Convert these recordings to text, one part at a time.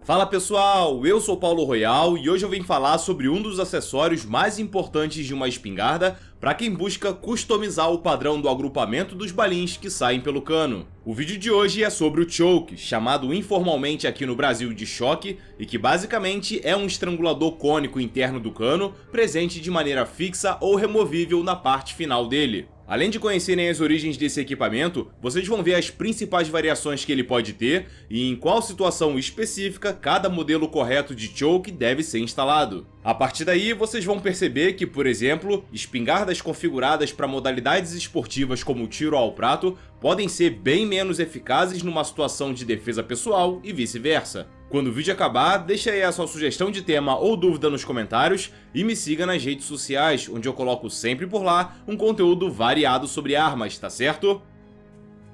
Fala pessoal, eu sou Paulo Royal e hoje eu vim falar sobre um dos acessórios mais importantes de uma espingarda para quem busca customizar o padrão do agrupamento dos balins que saem pelo cano. O vídeo de hoje é sobre o choke, chamado informalmente aqui no Brasil de choque, e que basicamente é um estrangulador cônico interno do cano, presente de maneira fixa ou removível na parte final dele. Além de conhecerem as origens desse equipamento, vocês vão ver as principais variações que ele pode ter e em qual situação específica cada modelo correto de choke deve ser instalado. A partir daí, vocês vão perceber que, por exemplo, espingardas configuradas para modalidades esportivas como o tiro ao prato podem ser bem menos eficazes numa situação de defesa pessoal e vice-versa. Quando o vídeo acabar, deixa aí a sua sugestão de tema ou dúvida nos comentários e me siga nas redes sociais, onde eu coloco sempre por lá um conteúdo variado sobre armas, tá certo?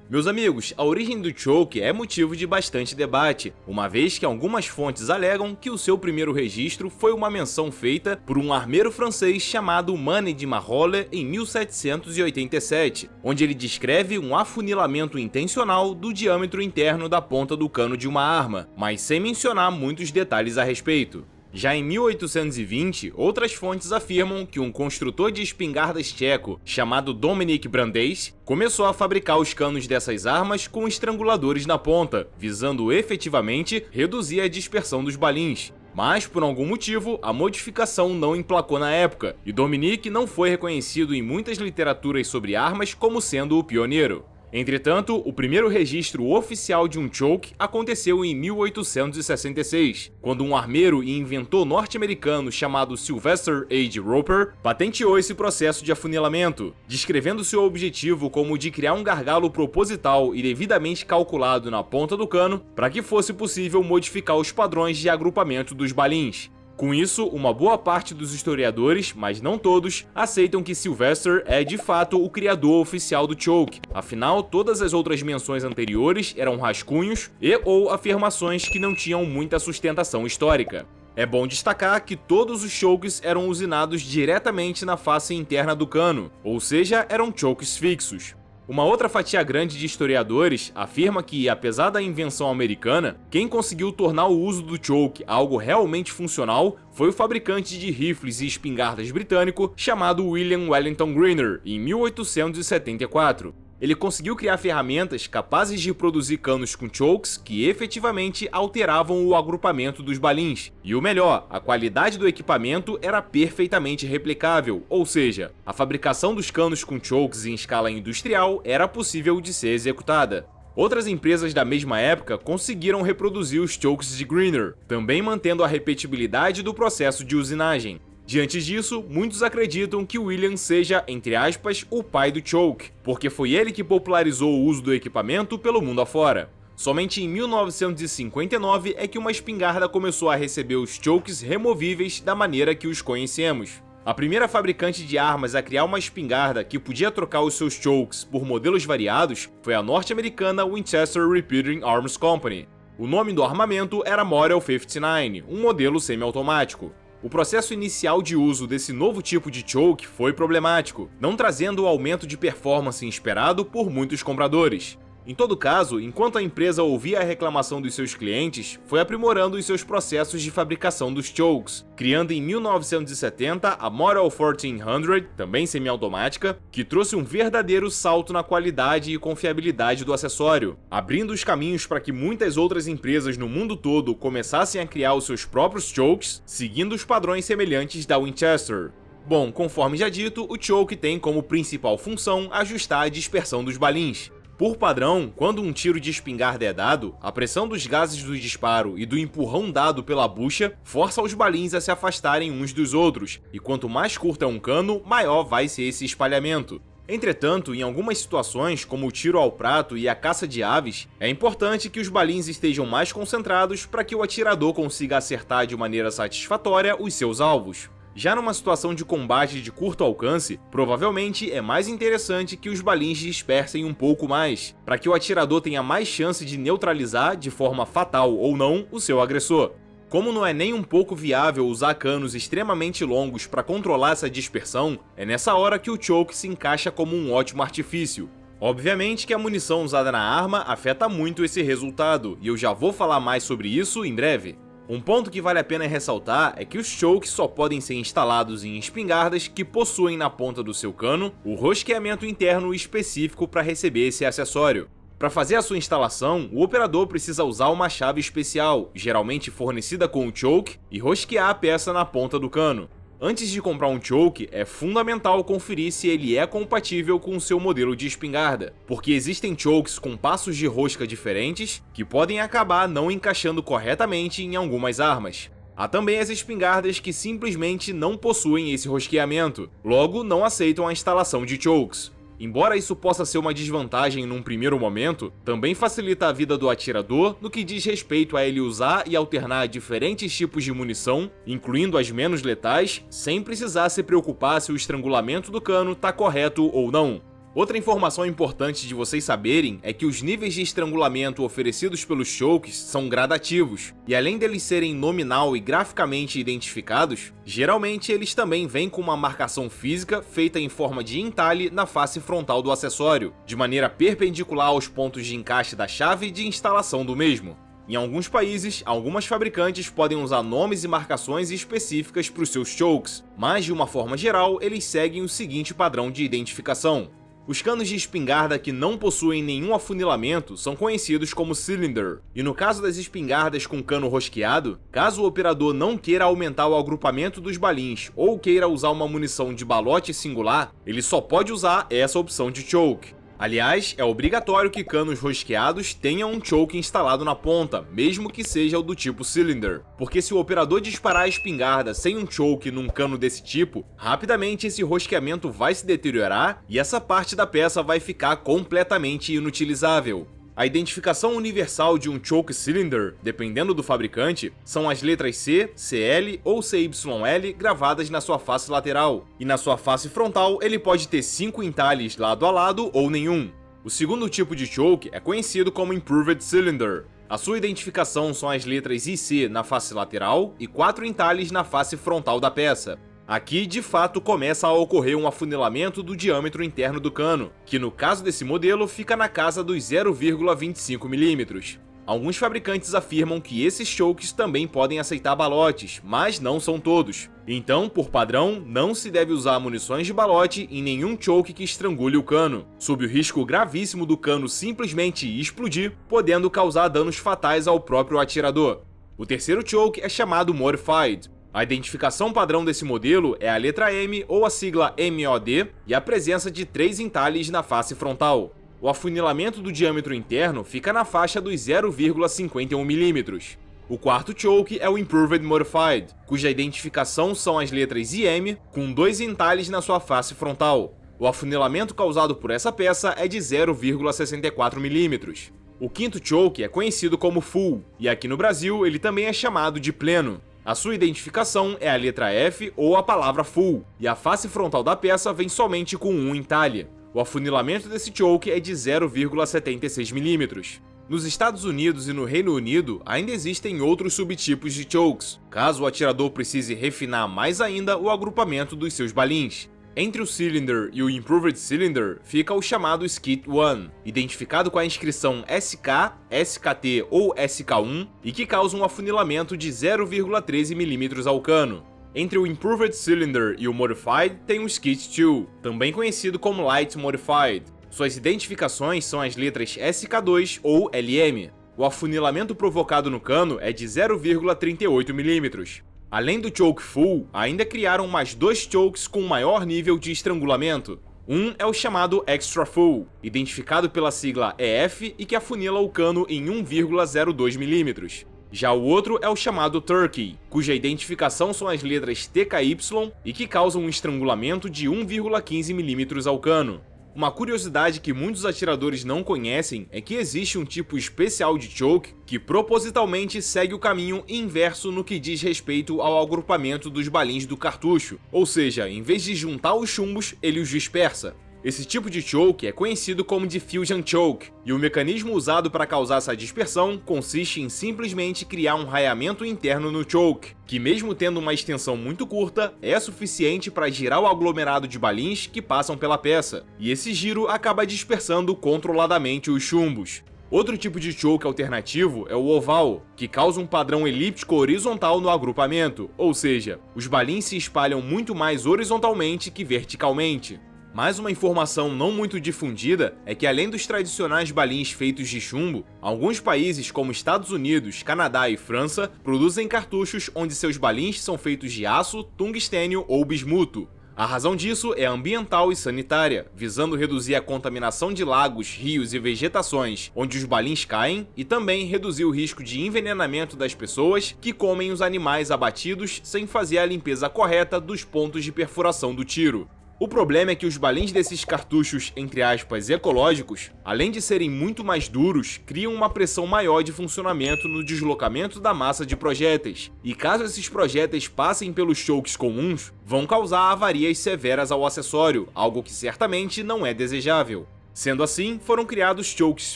Meus amigos, a origem do choke é motivo de bastante debate, uma vez que algumas fontes alegam que o seu primeiro registro foi uma menção feita por um armeiro francês chamado Mane de Marolles em 1787, onde ele descreve um afunilamento intencional do diâmetro interno da ponta do cano de uma arma, mas sem mencionar muitos detalhes a respeito. Já em 1820, outras fontes afirmam que um construtor de espingardas tcheco, chamado Dominik Brandes, começou a fabricar os canos dessas armas com estranguladores na ponta, visando efetivamente reduzir a dispersão dos balins. Mas, por algum motivo, a modificação não emplacou na época, e Dominik não foi reconhecido em muitas literaturas sobre armas como sendo o pioneiro. Entretanto, o primeiro registro oficial de um choke aconteceu em 1866, quando um armeiro e inventor norte-americano chamado Sylvester H. Roper patenteou esse processo de afunilamento, descrevendo seu objetivo como o de criar um gargalo proposital e devidamente calculado na ponta do cano para que fosse possível modificar os padrões de agrupamento dos balins. Com isso, uma boa parte dos historiadores, mas não todos, aceitam que Sylvester é de fato o criador oficial do choke, afinal todas as outras menções anteriores eram rascunhos e ou afirmações que não tinham muita sustentação histórica. É bom destacar que todos os chokes eram usinados diretamente na face interna do cano, ou seja, eram chokes fixos. Uma outra fatia grande de historiadores afirma que, apesar da invenção americana, quem conseguiu tornar o uso do choke algo realmente funcional foi o fabricante de rifles e espingardas britânico chamado William Wellington Greener, em 1874. Ele conseguiu criar ferramentas capazes de produzir canos com chokes que efetivamente alteravam o agrupamento dos balins. E o melhor, a qualidade do equipamento era perfeitamente replicável, ou seja, a fabricação dos canos com chokes em escala industrial era possível de ser executada. Outras empresas da mesma época conseguiram reproduzir os chokes de Greener, também mantendo a repetibilidade do processo de usinagem. Diante disso, muitos acreditam que William seja, entre aspas, o pai do choke, porque foi ele que popularizou o uso do equipamento pelo mundo afora. Somente em 1959 é que uma espingarda começou a receber os chokes removíveis da maneira que os conhecemos. A primeira fabricante de armas a criar uma espingarda que podia trocar os seus chokes por modelos variados foi a norte-americana Winchester Repeating Arms Company. O nome do armamento era Model 59, um modelo semiautomático. O processo inicial de uso desse novo tipo de choke foi problemático, não trazendo o aumento de performance esperado por muitos compradores. Em todo caso, enquanto a empresa ouvia a reclamação dos seus clientes, foi aprimorando os seus processos de fabricação dos chokes, criando em 1970 a Model 1400, também semiautomática, que trouxe um verdadeiro salto na qualidade e confiabilidade do acessório, abrindo os caminhos para que muitas outras empresas no mundo todo começassem a criar os seus próprios chokes, seguindo os padrões semelhantes da Winchester. Bom, conforme já dito, o choke tem como principal função ajustar a dispersão dos balins. Por padrão, quando um tiro de espingarda é dado, a pressão dos gases do disparo e do empurrão dado pela bucha força os balins a se afastarem uns dos outros, e quanto mais curto é um cano, maior vai ser esse espalhamento. Entretanto, em algumas situações, como o tiro ao prato e a caça de aves, é importante que os balins estejam mais concentrados para que o atirador consiga acertar de maneira satisfatória os seus alvos. Já numa situação de combate de curto alcance, provavelmente é mais interessante que os balins dispersem um pouco mais, para que o atirador tenha mais chance de neutralizar, de forma fatal ou não, o seu agressor. Como não é nem um pouco viável usar canos extremamente longos para controlar essa dispersão, é nessa hora que o choke se encaixa como um ótimo artifício. Obviamente que a munição usada na arma afeta muito esse resultado, e eu já vou falar mais sobre isso em breve. Um ponto que vale a pena ressaltar é que os chokes só podem ser instalados em espingardas que possuem na ponta do seu cano o rosqueamento interno específico para receber esse acessório. Para fazer a sua instalação, o operador precisa usar uma chave especial, geralmente fornecida com o choke, e rosquear a peça na ponta do cano. Antes de comprar um choke, é fundamental conferir se ele é compatível com o seu modelo de espingarda, porque existem chokes com passos de rosca diferentes que podem acabar não encaixando corretamente em algumas armas. Há também as espingardas que simplesmente não possuem esse rosqueamento, logo não aceitam a instalação de chokes. Embora isso possa ser uma desvantagem num primeiro momento, também facilita a vida do atirador no que diz respeito a ele usar e alternar diferentes tipos de munição, incluindo as menos letais, sem precisar se preocupar se o estrangulamento do cano está correto ou não. Outra informação importante de vocês saberem é que os níveis de estrangulamento oferecidos pelos chokes são gradativos, e além deles serem nominal e graficamente identificados, geralmente eles também vêm com uma marcação física feita em forma de entalhe na face frontal do acessório, de maneira perpendicular aos pontos de encaixe da chave de instalação do mesmo. Em alguns países, algumas fabricantes podem usar nomes e marcações específicas para os seus chokes, mas de uma forma geral eles seguem o seguinte padrão de identificação. Os canos de espingarda que não possuem nenhum afunilamento são conhecidos como cylinder, e no caso das espingardas com cano rosqueado, caso o operador não queira aumentar o agrupamento dos balins ou queira usar uma munição de balote singular, ele só pode usar essa opção de choke. Aliás, é obrigatório que canos rosqueados tenham um choke instalado na ponta, mesmo que seja o do tipo cylinder, porque se o operador disparar a espingarda sem um choke num cano desse tipo, rapidamente esse rosqueamento vai se deteriorar e essa parte da peça vai ficar completamente inutilizável. A identificação universal de um choke cylinder, dependendo do fabricante, são as letras C, CL ou CYL gravadas na sua face lateral, e na sua face frontal ele pode ter 5 entalhes lado a lado ou nenhum. O segundo tipo de choke é conhecido como Improved Cylinder. A sua identificação são as letras IC na face lateral e 4 entalhes na face frontal da peça. Aqui, de fato, começa a ocorrer um afunilamento do diâmetro interno do cano, que no caso desse modelo fica na casa dos 0,25 mm. Alguns fabricantes afirmam que esses chokes também podem aceitar balotes, mas não são todos. Então, por padrão, não se deve usar munições de balote em nenhum choke que estrangule o cano, sob o risco gravíssimo do cano simplesmente explodir, podendo causar danos fatais ao próprio atirador. O terceiro choke é chamado Modified. A identificação padrão desse modelo é a letra M ou a sigla MOD e a presença de 3 entalhes na face frontal. O afunilamento do diâmetro interno fica na faixa dos 0,51 mm. O quarto choke é o Improved Modified, cuja identificação são as letras IM com 2 entalhes na sua face frontal. O afunilamento causado por essa peça é de 0,64 mm. O quinto choke é conhecido como Full, e aqui no Brasil ele também é chamado de pleno. A sua identificação é a letra F ou a palavra Full, e a face frontal da peça vem somente com um entalhe. O afunilamento desse choke é de 0,76 mm. Nos Estados Unidos e no Reino Unido ainda existem outros subtipos de chokes, caso o atirador precise refinar mais ainda o agrupamento dos seus balins. Entre o Cylinder e o Improved Cylinder fica o chamado Skit 1, identificado com a inscrição SK, SKT ou SK1 e que causa um afunilamento de 0,13 mm ao cano. Entre o Improved Cylinder e o Modified tem o Skit 2, também conhecido como Light Modified. Suas identificações são as letras SK2 ou LM. O afunilamento provocado no cano é de 0,38 mm. Além do choke full, ainda criaram mais 2 chokes com maior nível de estrangulamento. Um é o chamado Extra Full, identificado pela sigla EF e que afunila o cano em 1,02 mm. Já o outro é o chamado Turkey, cuja identificação são as letras TKY e que causam um estrangulamento de 1,15 mm ao cano. Uma curiosidade que muitos atiradores não conhecem é que existe um tipo especial de choke que propositalmente segue o caminho inverso no que diz respeito ao agrupamento dos balins do cartucho, ou seja, em vez de juntar os chumbos, ele os dispersa. Esse tipo de choke é conhecido como Diffusion Choke, e o mecanismo usado para causar essa dispersão consiste em simplesmente criar um raiamento interno no choke, que mesmo tendo uma extensão muito curta, é suficiente para girar o aglomerado de balins que passam pela peça, e esse giro acaba dispersando controladamente os chumbos. Outro tipo de choke alternativo é o oval, que causa um padrão elíptico horizontal no agrupamento, ou seja, os balins se espalham muito mais horizontalmente que verticalmente. Mais uma informação não muito difundida é que, além dos tradicionais balins feitos de chumbo, alguns países como Estados Unidos, Canadá e França produzem cartuchos onde seus balins são feitos de aço, tungstênio ou bismuto. A razão disso é ambiental e sanitária, visando reduzir a contaminação de lagos, rios e vegetações onde os balins caem e também reduzir o risco de envenenamento das pessoas que comem os animais abatidos sem fazer a limpeza correta dos pontos de perfuração do tiro. O problema é que os balins desses cartuchos, entre aspas, ecológicos, além de serem muito mais duros, criam uma pressão maior de funcionamento no deslocamento da massa de projéteis, e caso esses projéteis passem pelos chokes comuns, vão causar avarias severas ao acessório, algo que certamente não é desejável. Sendo assim, foram criados chokes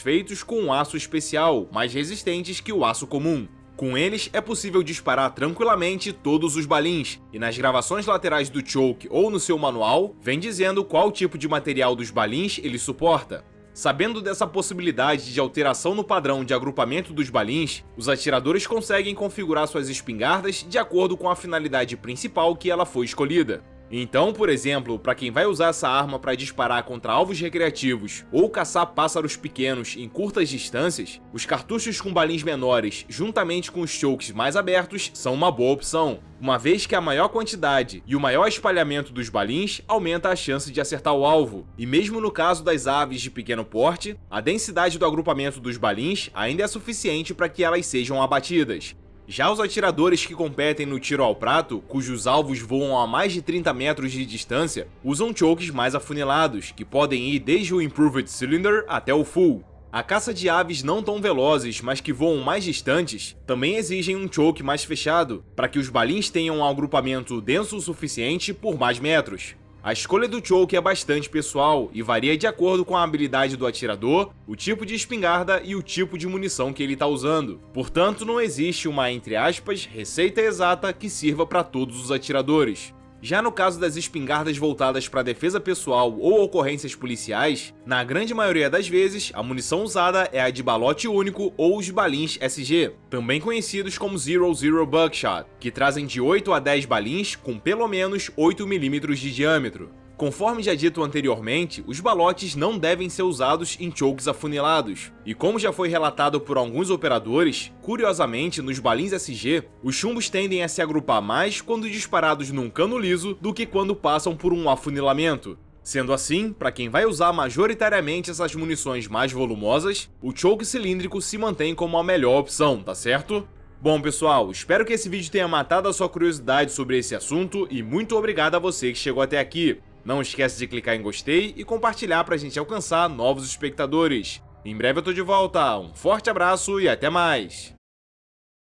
feitos com um aço especial, mais resistentes que o aço comum. Com eles, é possível disparar tranquilamente todos os balins, e nas gravações laterais do choke ou no seu manual, vem dizendo qual tipo de material dos balins ele suporta. Sabendo dessa possibilidade de alteração no padrão de agrupamento dos balins, os atiradores conseguem configurar suas espingardas de acordo com a finalidade principal que ela foi escolhida. Então, por exemplo, para quem vai usar essa arma para disparar contra alvos recreativos ou caçar pássaros pequenos em curtas distâncias, os cartuchos com balins menores, juntamente com os chokes mais abertos, são uma boa opção, uma vez que a maior quantidade e o maior espalhamento dos balins aumenta a chance de acertar o alvo, e mesmo no caso das aves de pequeno porte, a densidade do agrupamento dos balins ainda é suficiente para que elas sejam abatidas. Já os atiradores que competem no tiro ao prato, cujos alvos voam a mais de 30 metros de distância, usam chokes mais afunilados, que podem ir desde o Improved Cylinder até o Full. A caça de aves não tão velozes, mas que voam mais distantes, também exigem um choke mais fechado, para que os balins tenham um agrupamento denso o suficiente por mais metros. A escolha do choke é bastante pessoal e varia de acordo com a habilidade do atirador, o tipo de espingarda e o tipo de munição que ele está usando. Portanto, não existe uma, entre aspas, receita exata que sirva para todos os atiradores. Já no caso das espingardas voltadas para defesa pessoal ou ocorrências policiais, na grande maioria das vezes, a munição usada é a de balote único ou os balins SG, também conhecidos como 00 Buckshot, que trazem de 8 a 10 balins com pelo menos 8 mm de diâmetro. Conforme já dito anteriormente, os balotes não devem ser usados em chokes afunilados, e como já foi relatado por alguns operadores, curiosamente nos balins SG, os chumbos tendem a se agrupar mais quando disparados num cano liso do que quando passam por um afunilamento. Sendo assim, para quem vai usar majoritariamente essas munições mais volumosas, o choke cilíndrico se mantém como a melhor opção, tá certo? Bom pessoal, espero que esse vídeo tenha matado a sua curiosidade sobre esse assunto e muito obrigado a você que chegou até aqui. Não esquece de clicar em gostei e compartilhar pra gente alcançar novos espectadores. Em breve eu tô de volta, um forte abraço e até mais!